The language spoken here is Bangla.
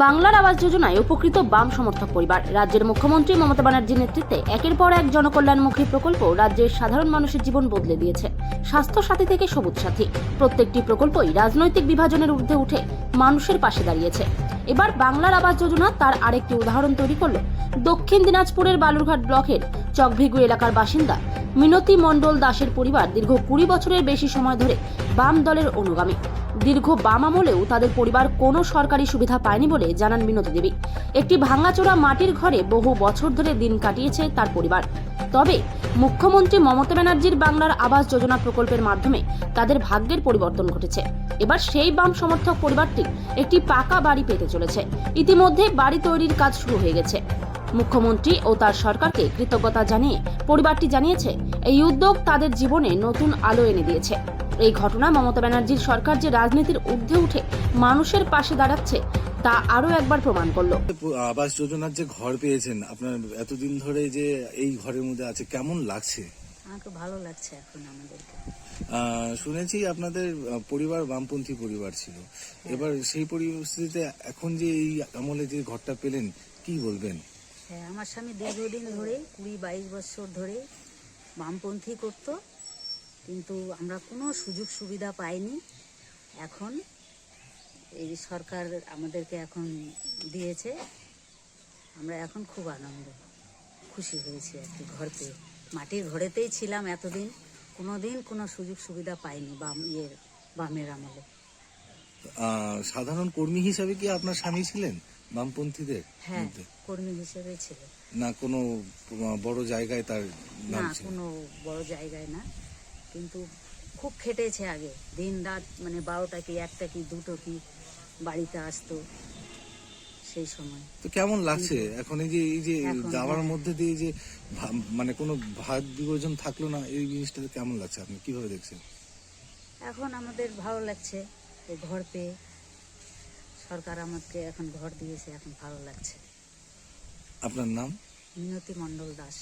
বাংলার আবাস যোজনায় উপকৃত বাম সমর্থক পরিবার। রাজ্যের মুখ্যমন্ত্রী মমতা ব্যানার্জির নেতৃত্বে একের পর এক জনকল্যাণমুখী প্রকল্প রাজ্যের সাধারণ মানুষের জীবন বদলে দিয়েছে। স্বাস্থ্য সাথী থেকে সবুজ সাথী, প্রত্যেকটি প্রকল্পই রাজনৈতিক বিভাজনের ঊর্ধ্বে উঠে মানুষের পাশে দাঁড়িয়েছে। এবার বাংলার আবাস যোজনা তার আরেকটি উদাহরণ তৈরি করল দক্ষিণ দিনাজপুরের বালুরঘাট ব্লকের চকভিগু এলাকার বাসিন্দা মিনতি মণ্ডল দাসের পরিবার। দীর্ঘ 20 বছরের বেশি সময় ধরে বাম দলের অনুগামী। দীর্ঘ বাম আমলেও তাদের পরিবার কোনো সরকারি সুবিধা পায়নি বলে জানান মিনতি দেবী। একটি ভাঙাচোরা মাটির ঘরে বহু বছর ধরে দিন কাটিয়েছে তার পরিবার। তবে মুখ্যমন্ত্রী মমতা ব্যানার্জির বাংলার আবাস যোজনা প্রকল্পের মাধ্যমে তাদের ভাগ্যের পরিবর্তন ঘটেছে। এবার সেই বাম সমর্থক পরিবারটি একটি পাকা বাড়ি পেতে চলেছে। ইতিমধ্যে বাড়ি তৈরির কাজ শুরু হয়ে গেছে। মুখ্যমন্ত্রী ও তার সরকারকে কৃতজ্ঞতা জানিয়ে পরিবারটি জানিয়েছে, এই উদ্যোগ তাদের জীবনে নতুন আলো এনে দিয়েছে। এই ঘটনা মমতা ব্যানার্জির সরকার যে রাজনীতির ঊর্ধ্বে উঠে মানুষের পাশে দাঁড়াচ্ছে তা আরো একবার প্রমাণ করলো। আবাস যোজনার যে ঘর পেয়েছেন, আপনার এতদিন ধরে যে এই ঘরের মধ্যে আছে, কেমন লাগছে? আমাকে ভালো লাগছে এখন আমাদেরকে। শুনেছি আপনাদের পরিবার বামপন্থী পরিবার ছিল, এবার সেই পরিস্থিতিতে এখন যে এই আমলে যে ঘরটা পেলেন, কি বলবেন? হ্যাঁ, আমার স্বামী দীর্ঘদিন ধরে 20-22 বছর ধরে বামপন্থী করত, কিন্তু আমরা কোনো সুযোগ সুবিধা পাইনি। এখন এই সরকার আমাদেরকে এখন দিয়েছে, আমরা এখন খুব খুশি হয়েছি আর কি। ঘর পেয়ে মাটির ঘরেতেই ছিলাম এতদিন, কোনোদিন কোনো সুযোগ সুবিধা পাইনি বামের আমলে। সাধারণ কর্মী হিসাবে কি আপনার স্বামী ছিলেন বামপন্থীদের? হ্যাঁ, কর্মী হিসেবে ছিল। না কোনো বড় জায়গায় তার নাম না, ছিল? কোনো বড় জায়গায় না, কিন্তু খুব খেটেছে আগে। দিন রাত মানে 12টা কি 1টা কি 2টো কি বাড়িতে আসতো সেই সময়। তো কেমন লাগছে এখন এই যে এখন যাওয়ার মধ্যে দিয়ে যে মানে কোনো ভাগ বিভাজন থাকলো না, এই জিনিসটা কেমন লাগছে, আপনি কিভাবে দেখছেন? এখন আমাদের ভালো লাগছে এই ঘর পেয়ে। সরকার আমাকে এখন ঘর দিয়েছে, এখন ভালো লাগছে। আপনার নাম? মিনতি মণ্ডল দাস।